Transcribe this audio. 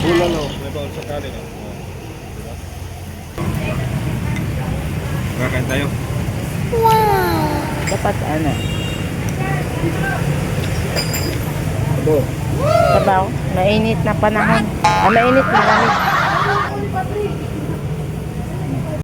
Bulalo. Sakali na. Kakain tayo. Wow! Dapat ano? Sabaw. Mainit na panahon. Mainit na lamig.